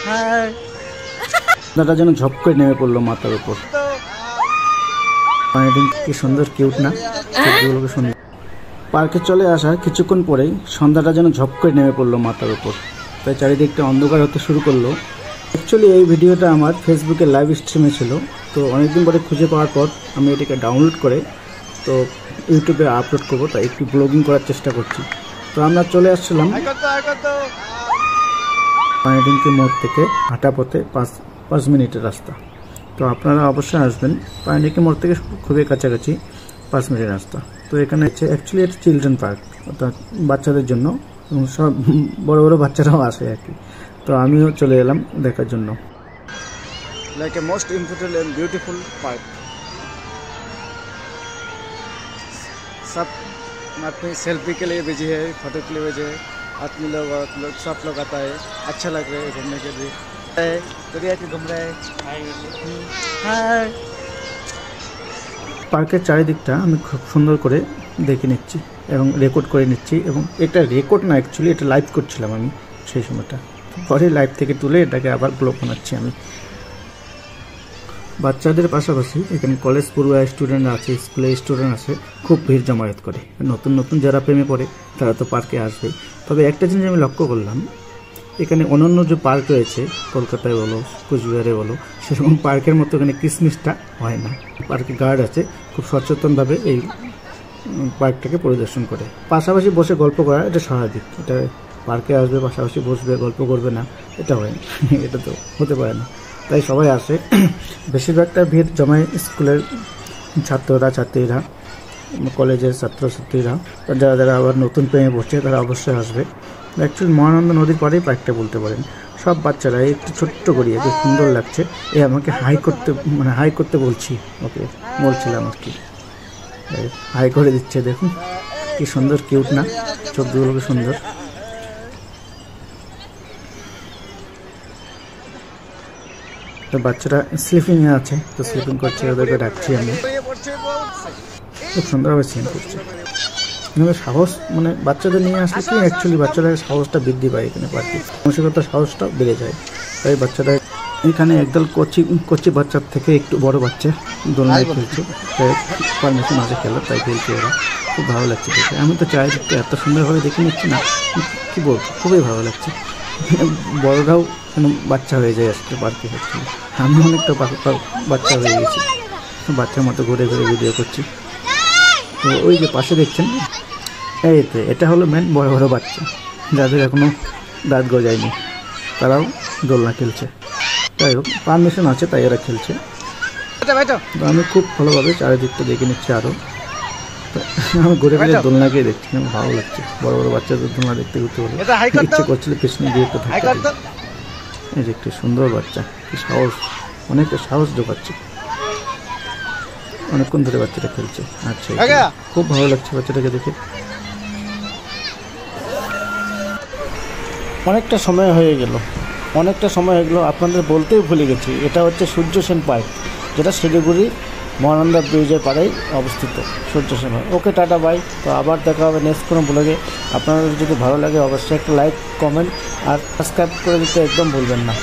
High দাদা যেন ঝপ করে নেমে পড়লো মাথার উপর। কি সুন্দর কিউট না, সুন্দর। পার্কে চলে আসার কিছুক্ষণ পরেই সন্ধ্যাটা যেন ঝপ করে নেমে পড়লো মাথার উপর, তাই চারিদিকটা অন্ধকার হতে শুরু করলো। অ্যাকচুয়ালি এই ভিডিওটা আমার ফেসবুকে লাইভ স্ট্রিমে ছিল, তো অনেকদিন পরে খুঁজে পাওয়ার পর আমি এটাকে ডাউনলোড করে তো ইউটিউবে আপলোড করবো, তাই একটু ব্লগিং করার চেষ্টা করছি। তো আমরা চলে আসছিলাম পানিডিঙ্কি মোড় থেকে হাঁটা পথে 5 মিনিটের রাস্তা। তো আপনারা অবশ্যই আসবেন, পানিডিঙ্কি মোড় থেকে খুবই কাছাকাছি 5 মিনিটের রাস্তা। তো এখানে হচ্ছে অ্যাকচুয়ালি এটা চিলড্রেন পার্ক, অর্থাৎ বাচ্চাদের জন্য, এবং সব বড় বড় বাচ্চারাও আসে আর কি। তো আমিও চলে এলাম দেখার জন্য। Like a most important and beautiful park. सब अपनी सेल्फी के लिए बिजी है, फोटो के लिए बिजी है। आदमी लोग और लोग सब लोग आता है, अच्छा लग रहा है घूमने के लिए। दरिया के घूम रहा है। हाय পার্কের চারিদিকটা আমি খুব সুন্দর করে দেখে নিচ্ছি এবং রেকর্ড করে নিচ্ছি, এবং এটা রেকর্ড না, অ্যাকচুয়ালি এটা লাইভ করছিলাম আমি সেই সময়টা। পরে লাইভ থেকে তুলে এটাকে আবার ব্লগ বানাচ্ছি আমি। বাচ্চাদের পাশাপাশি এখানে কলেজ পড়ুয়া স্টুডেন্ট আছে, স্কুলে স্টুডেন্ট আছে, খুব ভিড় জমায়েত করে। নতুন নতুন যারা প্রেমে পড়ে তারা তো পার্কে আসবেই। তবে একটা জিনিস আমি লক্ষ্য করলাম, এখানে অন্যান্য যে পার্ক রয়েছে কলকাতায় বলো, কুচবিহারে বলো, সেরকম পার্কের মতো এখানে কিসমিসটা হয় না। পার্কে গার্ড আছে, খুব সচেতনভাবে এই পার্কটাকে পরিদর্শন করে। পাশাপাশি বসে গল্প করা এটা স্বাভাবিক। এটা পার্কে আসবে, পাশাপাশি বসবে, গল্প করবে না, এটা হয় এটা তো হতে পারে না। তাই সবাই আসে, বেশিরভাগটা ভিড় জমায় স্কুলের ছাত্ররা ছাত্রীরা, কলেজের ছাত্রছাত্রীরা, যারা যারা আবার নতুন প্রেমে পড়ছে তারা অবশ্যই আসবে। অ্যাকচুয়ালি মহানন্দা নদীর পাড়েই পার্কটা বলতে পারেন। সব বাচ্চারা একটু ছোট্ট করিয়ে খুব সুন্দর লাগছে, এ আমাকে হাই করতে বলছি, ওকে বলছিলাম আর কি, হাই করে দিচ্ছে। দেখুন কি সুন্দর কিউট না, চোখগুলো সুন্দর। তো বাচ্চারা স্লিপিংয়ে আছে, তো স্লিপিং করছে, ওদেরকে ডাকছি আমি। খুব সুন্দরভাবে সিন করছে। এখানে সাহস, মানে বাচ্চাদের নিয়ে আসলে কি অ্যাকচুয়ালি বাচ্চাদের সাহসটা বৃদ্ধি পায় এখানে পার্কে, মানসিকতার সাহসটাও বেড়ে যায়। তাই বাচ্চারা এখানে একদল কচি বাচ্চার থেকে একটু বড় বাচ্চা দোলনায় খেলছে, তাই পারমিশন আছে খেলার, তাই খেলছে ওরা। খুব ভালো লাগছে দেখে। আমি তো চারিদিকটা এত সুন্দরভাবে দেখে নিচ্ছি না, কী বলবো, খুবই ভালো লাগছে। বড়রাও যেন বাচ্চা হয়ে যায় আজকে পার্কে হচ্ছে। আমি অনেকটা বাচ্চা হয়ে গেছি, বাচ্চার মতো ঘুরে ঘুরে ভিডিও করছি। তো ওই যে পাশে দেখছেন, এই তো এটা হলো মেন বড় বড় বাচ্চা, যাদের এখনও দাঁত গজায়নি, তারাও দোলনা খেলছে। যাই হোক, পারমিশন আছে তাই এরা খেলছে। তো আমি খুব ভালোভাবে চারিদিকটা দেখে নিচ্ছি আরও। তো আমি ঘুরে ঘুরে দোলনাকে দেখছি, আমার ভালো লাগছে। বড় বড় বাচ্চাদের দোলনা দেখতে ঘুরতে বলে ইচ্ছে করছিল পেছনে দিয়ে একটু থাকতে। এই যে একটি সুন্দর বাচ্চা, কি সাহস, অনেকটা সাহস ঢোকাচ্ছে। অনেকক্ষণ ধরে বাচ্চাটা খেলছে। আচ্ছা, খুব ভালো লাগছে বাচ্চাটাকে দেখে। অনেকটা সময় হয়ে গেল আপনাদের বলতেই ভুলে গেছি। এটা হচ্ছে সূর্য সেন পার্ক, যেটা শিলিগুড়ি মহানন্দা ব্রিজের পাড়েই অবস্থিত। সূর্য সেন। ওকে, টাটা, বাই। তো আবার দেখা হবে নেক্সট কোনো ব্লগে। আপনাদের যদি ভালো লাগে অবশ্যই একটা লাইক, কমেন্ট আর সাবস্ক্রাইব করে দিতে একদম ভুলবেন না।